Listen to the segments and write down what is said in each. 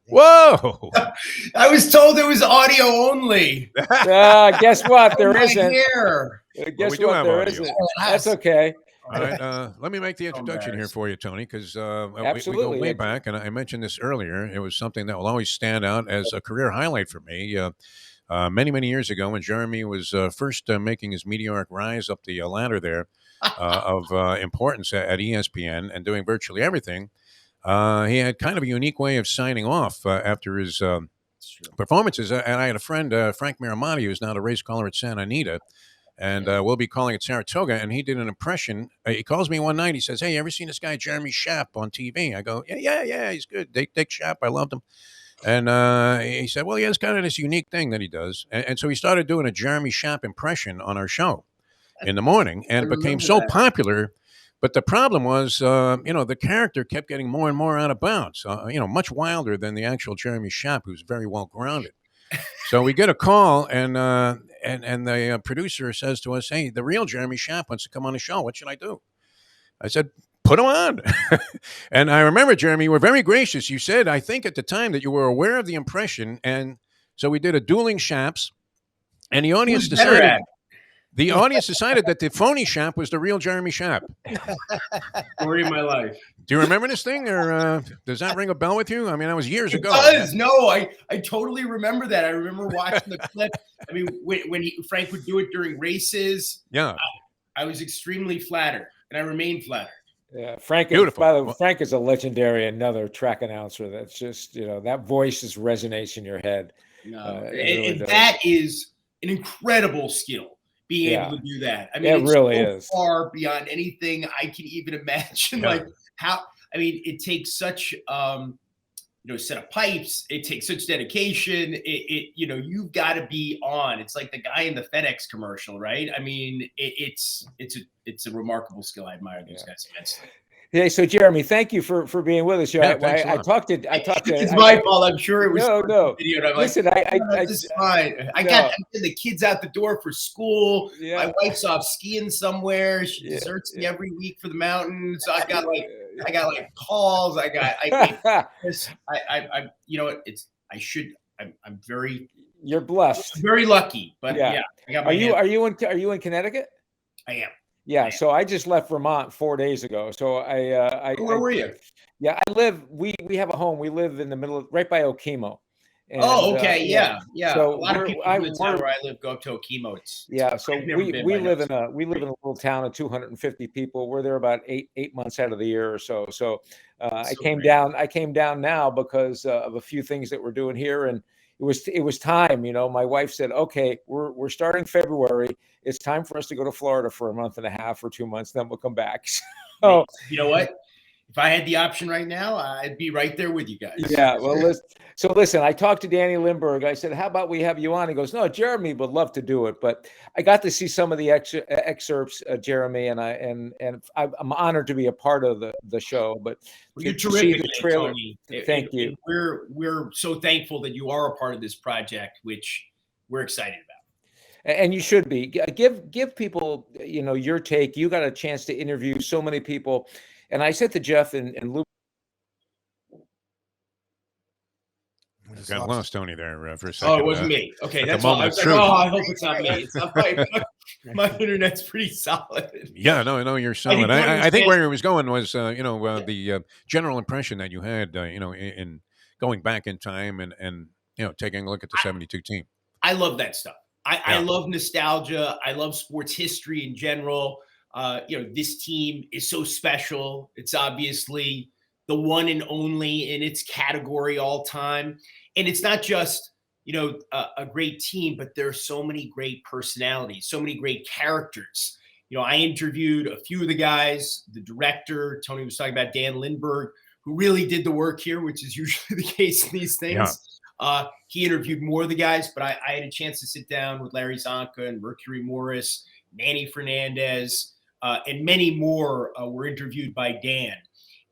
Whoa! I was told it was audio only. Guess what? There isn't. Hair. Guess what? There isn't. That's okay. All right, let me make the introduction here for you, Tony, because we go way back, and I mentioned this earlier. It was something that will always stand out as a career highlight for me. Many, many years ago, when Jeremy was first making his meteoric rise up the ladder there of importance at ESPN and doing virtually everything, he had kind of a unique way of signing off after his performances. And I had a friend, Frank Miramati, who's now the race caller at Santa Anita, and we'll be calling it Saratoga. And he did an impression. He calls me one night. He says, "Hey, you ever seen this guy Jeremy Schaap on TV?" I go, "Yeah, he's good. Dick Schaap, I loved him." And he said, "Well, he has kind of this unique thing that he does." And so he started doing a Jeremy Schaap impression on our show in the morning, and it became so popular. But the problem was, the character kept getting more and more out of bounds. Much wilder than the actual Jeremy Schaap, who's very well grounded. So we get a call, and the producer says to us, "Hey, the real Jeremy Schaap wants to come on the show. What should I do?" I said, "Put him on." And I remember, Jeremy, you were very gracious. You said, I think at the time, that you were aware of the impression, and so we did a dueling Shaaps, and the audience decided. The audience decided that the phony Schaap was the real Jeremy Schaap. Story of my life. Do you remember this thing, or does that ring a bell with you? I mean, that was years ago. It does. No, I totally remember that. I remember watching the clip. I mean, when Frank would do it during races, I was extremely flattered, and I remain flattered. Yeah, Frank. By the way, Frank is a legendary, another track announcer. That's just that voice just resonates in your head. No, and that is an incredible skill. Being able to do that. I mean, it really is far beyond anything I can even imagine. Yeah. It takes such, set of pipes. It takes such dedication. You've got to be on. It's like the guy in the FedEx commercial, right? I mean, it's a remarkable skill. I admire those guys immensely. Yeah, so Jeremy, thank you for being with us. I talked to. It's my fault. I'm sure it was. No. Video, and I'm Listen, this is fine. I got the kids out the door for school. Yeah. My wife's off skiing somewhere. She deserts me every week for the mountains. So I got calls. I'm very. You're blessed. Very lucky, but I got my. Are you in Connecticut? I am. Yeah, so I just left Vermont 4 days ago. So where were you? Yeah, I live. We have a home. We live in the middle of right by Okemo. And, okay, yeah. So a lot of people in the town where I live go up to Okemo. So we live in a little town of 250 people. We're there about eight months out of the year or so. So I came down now because of a few things that we're doing here, and it was time. My wife said, "Okay, we're starting February. It's time for us to go to Florida for a month and a half or 2 months, then we'll come back." So you know what? If I had the option right now, I'd be right there with you guys. Yeah. Well, listen, I talked to Danny Lindbergh. I said, "How about we have you on?" He goes, "No, Jeremy would love to do it." But I got to see some of the excerpts, Jeremy, and I'm honored to be a part of the show. But you're terrific, the trailer. Tony. Thank you. We're so thankful that you are a part of this project, which we're excited about. And you should be. Give people, your take. You got a chance to interview so many people. And I said to Jeff and Luke. We got lost Tony there for a second. Oh, it wasn't me. Okay, that's all. I was like, I hope it's not me. It's not my internet's pretty solid. Yeah, no, you're solid. I think where he was going was, the general impression that you had, in going back in time and taking a look at the 72 team. I love that stuff. I love nostalgia. I love sports history in general. This team is so special. It's obviously the one and only in its category all time. And it's not just, a great team, but there are so many great personalities, so many great characters. I interviewed a few of the guys, the director, Tony was talking about Dan Lindbergh, who really did the work here, which is usually the case in these things. Yeah. He interviewed more of the guys, but I had a chance to sit down with Larry Zonka and Mercury Morris, Manny Fernandez, and many more were interviewed by Dan.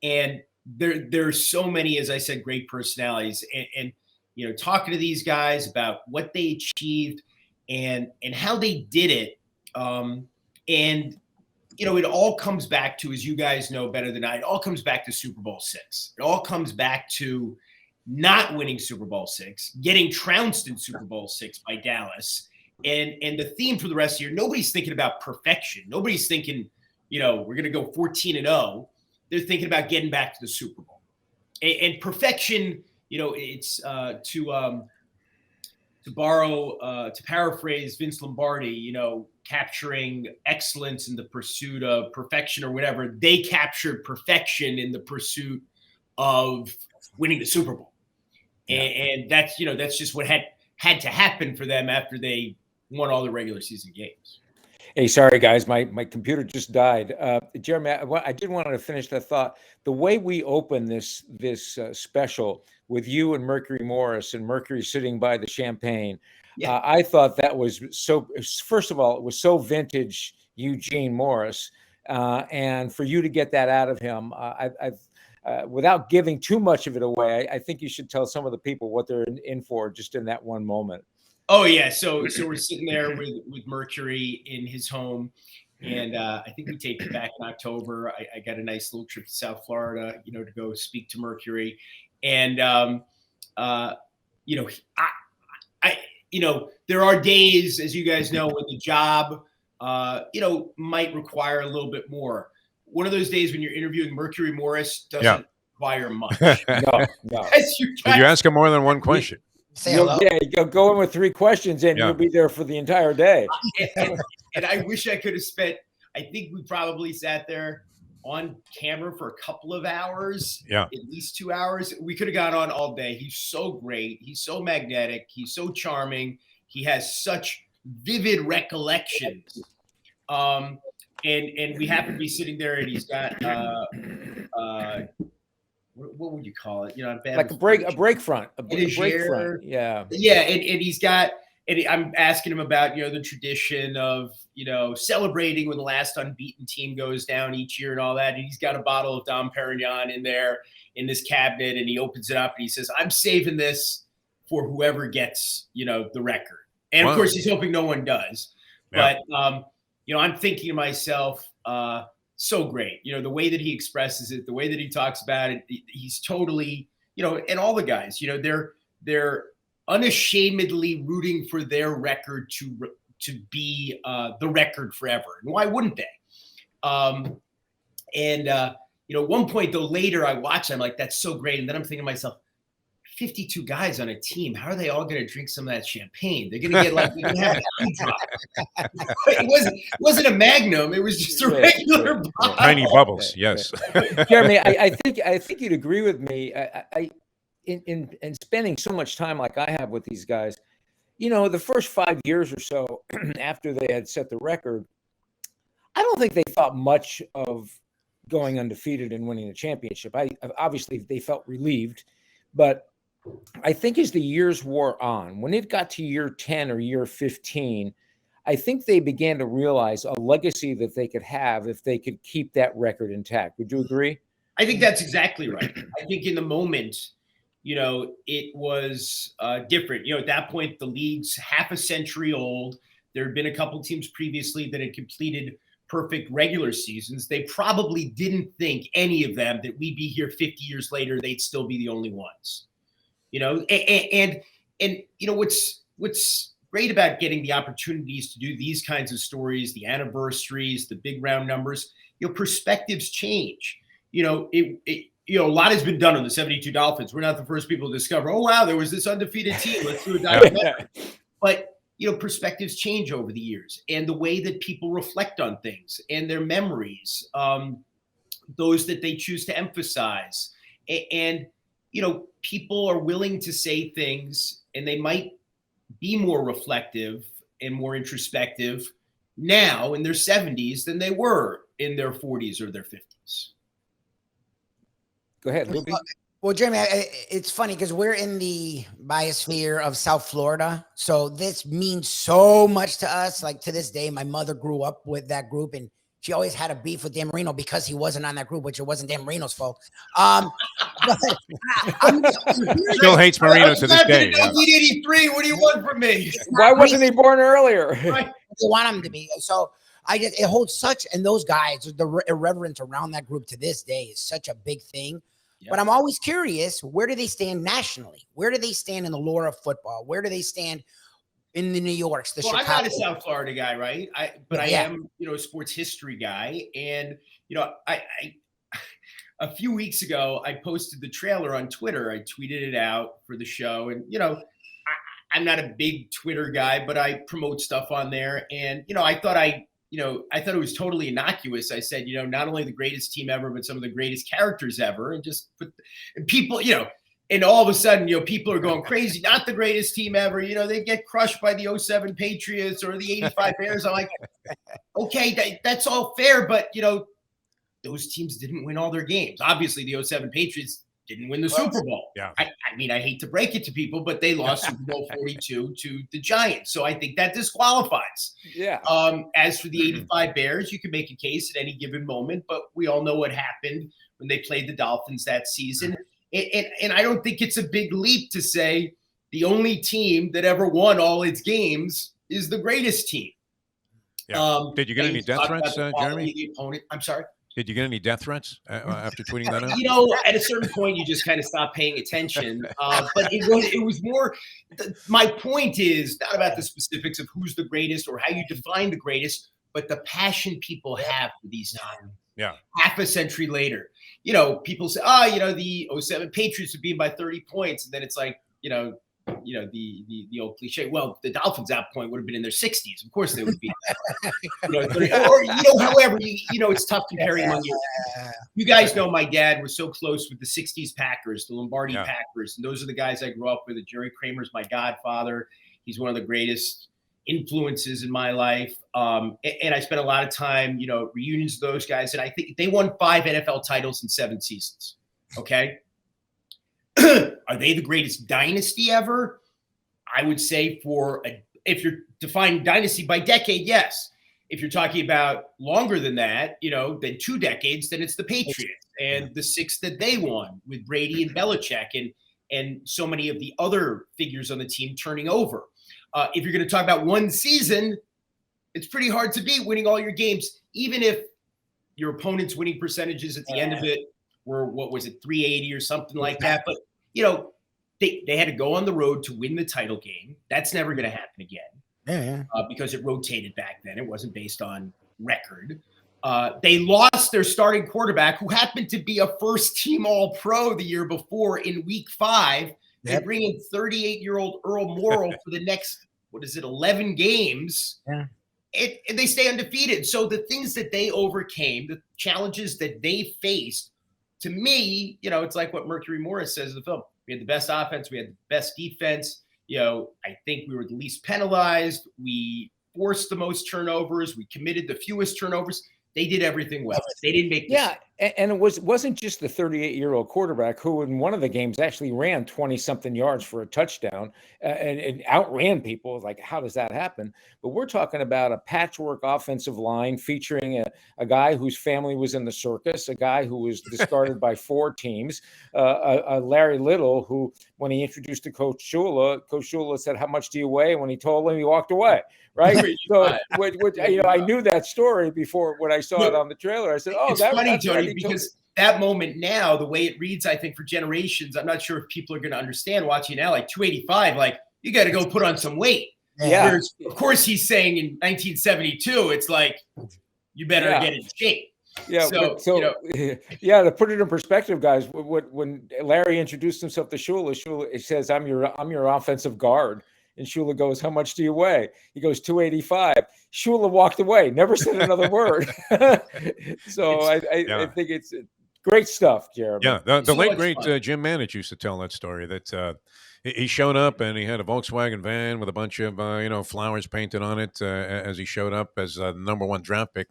And there's so many, as I said, great personalities. And talking to these guys about what they achieved and how they did it. It all comes back to, as you guys know better than I, it all comes back to Super Bowl VI. It all comes back to not winning Super Bowl VI, getting trounced in Super Bowl VI by Dallas. And the theme for the rest of the year, nobody's thinking about perfection. Nobody's thinking, we're going to go 14-0. They're thinking about getting back to the Super Bowl. And perfection, it's to paraphrase Vince Lombardi, capturing excellence in the pursuit of perfection or whatever. They captured perfection in the pursuit of winning the Super Bowl. And that's, that's just what had to happen for them after they won all the regular season games. Hey, sorry guys, my computer just died. Jeremy, I did want to finish that thought. The way we open this special with you and Mercury Morris and Mercury sitting by the champagne, I thought that was so. First of all, it was so vintage Eugene Morris, and for you to get that out of him, without giving too much of it away, I think you should tell some of the people what they're in for just in that one moment. Oh yeah, so we're sitting there with Mercury in his home, and I think we taped it back in October. I got a nice little trip to South Florida, to go speak to Mercury, and there are days, as you guys know, when the job might require a little bit more. One of those days when you're interviewing Mercury Morris doesn't require much. No. Did you ask him more than one question? You'll go in with 3 questions and you'll be there for the entire day. And I wish I could have spent, I think we probably sat there on camera for a couple of hours, at least 2 hours. We could have gone on all day. He's so great. He's so magnetic. He's so charming. He has such vivid recollections. And we happen to be sitting there, and he's got what would you call it? Like a break front. Yeah. Yeah, and he's got, and I'm asking him about the tradition of celebrating when the last unbeaten team goes down each year and all that. And he's got a bottle of Dom Perignon in there in this cabinet, and he opens it up and he says, "I'm saving this for whoever gets the record." And of course, he's hoping no one does. Yeah. But I'm thinking to myself, so great. The way that he expresses it, the way that he talks about it, he's totally, and all the guys, they're unashamedly rooting for their record to be the record forever. And why wouldn't they? At one point though, later I watched, I'm like, that's so great. And then I'm thinking to myself, 52 guys on a team. How are they all going to drink some of that champagne? They're going to get they're going to have a drop. It wasn't a Magnum. It was just a regular bottle. Tiny bubbles. Yes. Jeremy, I think you'd agree with me. In spending so much time like I have with these guys, the first 5 years or so after they had set the record, I don't think they thought much of going undefeated and winning the championship. Obviously they felt relieved, but I think as the years wore on, when it got to year 10 or year 15, I think they began to realize a legacy that they could have if they could keep that record intact. Would you agree? I think that's exactly right. I think in the moment, it was different. At that point, the league's half a century old. There had been a couple teams previously that had completed perfect regular seasons. They probably didn't think, any of them, that we'd be here 50 years later, they'd still be the only ones. And what's great about getting the opportunities to do these kinds of stories, the anniversaries, the big round numbers, perspectives change. A lot has been done on the 72 Dolphins. We're not the first people to discover, oh wow, there was this undefeated team. Let's do a documentary. But perspectives change over the years, and the way that people reflect on things and their memories, those that they choose to emphasize, and people are willing to say things, and they might be more reflective and more introspective now in their 70s than they were in their 40s or their 50s. Go ahead, Luby. Well, Jeremy, it's funny because we're in the biosphere of South Florida. So this means so much to us. Like to this day, my mother grew up with that group, and she always had a beef with Dan Marino because he wasn't on that group, which it wasn't Dan Marino's fault. Still hates Marino to this day. 1983. What do you want from me? Why wasn't he born earlier? Right. You want him to be. So it holds such, and those guys, the irreverence around that group to this day is such a big thing. But I'm always curious, where do they stand nationally? Where do they stand in the lore of football? Where do they stand in the New Yorks, the Chicago? I'm not a South Florida guy, right? I am, a sports history guy. And, I a few weeks ago, I posted the trailer on Twitter. I tweeted it out for the show. And, I'm not a big Twitter guy, but I promote stuff on there. And, I thought it was totally innocuous. I said, not only the greatest team ever, but some of the greatest characters ever. And just and people, and all of a sudden, people are going crazy. Not the greatest team ever. They get crushed by the 07 Patriots or the 85 Bears. I'm like, okay, that's all fair. But, those teams didn't win all their games. Obviously, the 07 Patriots didn't win the Super Bowl. Yeah. I hate to break it to people, but they lost Super Bowl 42 to the Giants. So I think that disqualifies. Yeah. As for the 85 Bears, you can make a case at any given moment, but we all know what happened when they played the Dolphins that season. And I don't think it's a big leap to say the only team that ever won all its games is the greatest team. Yeah. Did you get any death threats, Jeremy? The opponent. I'm sorry? Did you get any death threats after tweeting that out? At a certain point, you just kind of stop paying attention. But it was more. My point is not about the specifics of who's the greatest or how you define the greatest, but the passion people have for these times. Yeah. Half a century later, people say, the 07 Patriots would be by 30 points, and then it's like, the old cliche. Well, the Dolphins at that point would have been in their 60s. Of course, they would be. However, it's tough comparing among you. You guys know my dad was so close with the 60s Packers, the Lombardi Packers, and those are the guys I grew up with. Jerry Kramer's my godfather. He's one of the greatest influences in my life. And I spent a lot of time, reunions with those guys. And I think they won 5 NFL titles in 7 seasons. Okay. Are they the greatest dynasty ever? I would say if you're defining dynasty by decade, yes. If you're talking about longer than that, than 2 decades, then it's the Patriots and the 6 that they won with Brady and Belichick and so many of the other figures on the team turning over. If you're going to talk about one season, it's pretty hard to beat winning all your games, even if your opponent's winning percentages at the end of it were, 380 or something like that. But, they had to go on the road to win the title game. That's never going to happen again because it rotated back then. It wasn't based on record. They lost their starting quarterback, who happened to be a first-team All-Pro the year before in Week 5. They bring in 38-year-old Earl Morrall for the next, 11 games. Yeah. And they stay undefeated. So the things that they overcame, the challenges that they faced, to me, it's like what Mercury Morris says in the film. We had the best offense. We had the best defense. I think we were the least penalized. We forced the most turnovers. We committed the fewest turnovers. They did everything well. They didn't make mistakes. And it wasn't just the 38-year-old quarterback who in one of the games actually ran 20-something yards for a touchdown and outran people. Like, how does that happen? But we're talking about a patchwork offensive line featuring a guy whose family was in the circus, a guy who was discarded by 4 teams, a Larry Little who, when he introduced to Coach Shula said, "How much do you weigh?" And when he told him, he walked away. Right. So, I knew that story before when I saw it on the trailer. I said, "Oh, that's funny, Tony, because that moment now, the way it reads, I think for generations, I'm not sure if people are going to understand watching now, like 285, like you got to go put on some weight." Yeah. Whereas, of course, he's saying in 1972, it's like you better get in shape. Yeah. To put it in perspective, guys, when Larry introduced himself to Shula, it says, "I'm your offensive guard." And Shula goes, "How much do you weigh?" He goes, 285. Shula walked away, never said another word. So I think it's great stuff, Jeremy. Yeah, the late, great Jim Manich used to tell that story that he showed up and he had a Volkswagen van with a bunch of, flowers painted on it as he showed up as the number 1 draft pick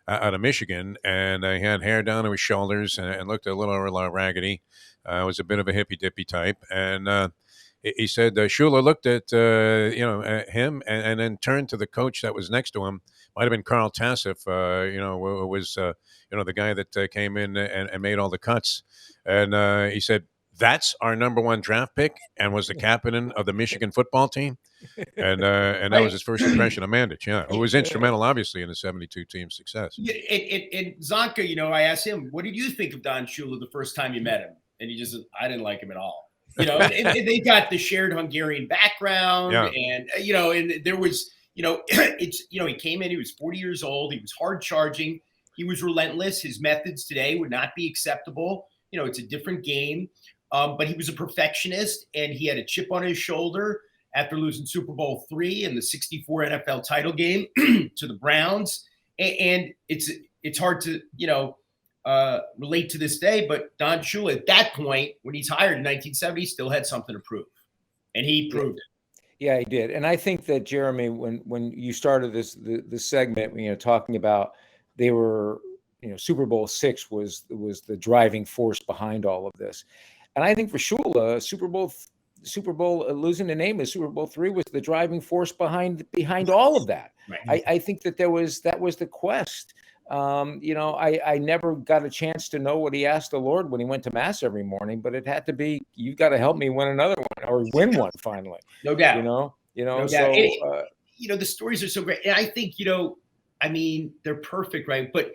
out of Michigan. And he had hair down to his shoulders and looked a little raggedy. Was a bit of a hippy-dippy type. And he said Shula looked at at him and then turned to the coach that was next to him. Might have been Carl Tassif, was the guy that came in and made all the cuts. And he said, "That's our number 1 draft pick," and was the captain of the Michigan football team. And that was his first impression of Mandich, who was instrumental, obviously, in the 72 team's success. Yeah, and Zonka, I asked him, "What did you think of Don Shula the first time you met him?" and I didn't like him at all. And they got the shared Hungarian background, and and there was, he came in, he was 40 years old, he was hard charging, he was relentless. His methods today would not be acceptable. It's a different game, but he was a perfectionist, and he had a chip on his shoulder after losing Super Bowl III and the '64 NFL title game to the Browns. And it's hard to, relate to this day, but Don Shula at that point, when he's hired in 1970, still had something to prove, and he proved it. Yeah, he did. And I think that, Jeremy, when you started this segment, talking about they were, Super Bowl VI was the driving force behind all of this. And I think for Shula, Super Bowl losing the name of Super Bowl III was the driving force behind all of that. Right. I think that that was the quest. I never got a chance to know what he asked the Lord when he went to mass every morning, but it had to be, you've got to help me win another one or win one finally. No doubt. No doubt. So, the stories are so great. And I think, they're perfect, right? But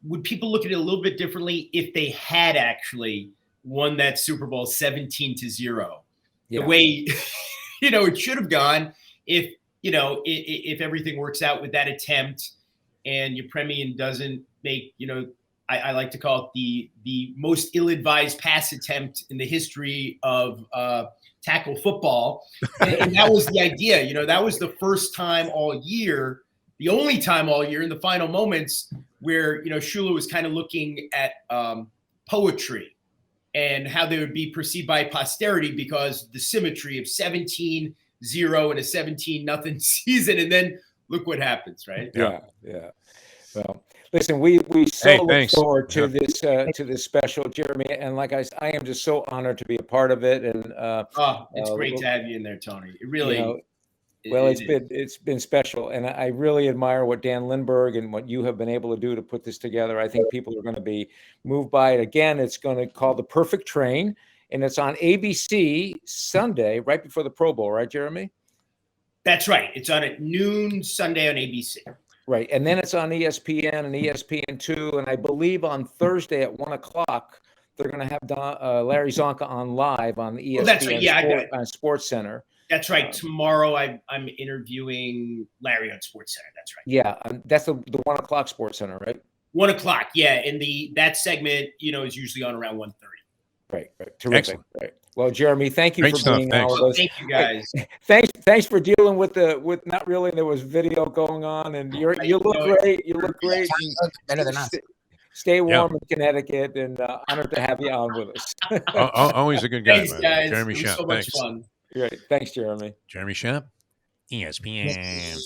would people look at it a little bit differently if they had actually won that Super Bowl 17-0? The way, it should have gone if everything works out with that attempt, and Yepremian doesn't make, I like to call it the most ill-advised pass attempt in the history of tackle football. And that was the idea. That was the first time all year, the only time all year in the final moments where, Shula was kind of looking at poetry and how they would be perceived by posterity because the symmetry of 17-0 and a 17-0 season. And then look what happens, right? Yeah. Well, listen, we so look forward to this special, Jeremy, and like I am just so honored to be a part of it. And it's great to have you in there, Tony. It really, it's been special, and I really admire what Dan Lindbergh and what you have been able to do to put this together. I think people are going to be moved by it. Again, it's going to call The Perfect Train, and it's on ABC Sunday, right before the Pro Bowl, right, Jeremy? That's right. It's on at noon Sunday on ABC. Right. And then it's on ESPN and ESPN2. And I believe on Thursday at 1:00, they're going to have Larry Zonka on live on the ESPN on Sports Center. That's right. Tomorrow I'm interviewing Larry on Sports Center. That's right. Yeah. That's the 1:00 Sports Center, right? 1:00. Yeah. And that segment, is usually on around 1:30. Right. Terrific. Excellent. Right. Well, Jeremy, thank you Great for stuff. being Thanks. on with us. Thank you, guys. Thanks for dealing with not really. There was video going on, and you look great. You look great. Better than us. Stay warm in Connecticut, and honored to have you on with us. Always a good guy, Thanks, man. guys. Jeremy Schaap. So much fun. Great. Thanks, Jeremy. Jeremy Schaap, ESPN.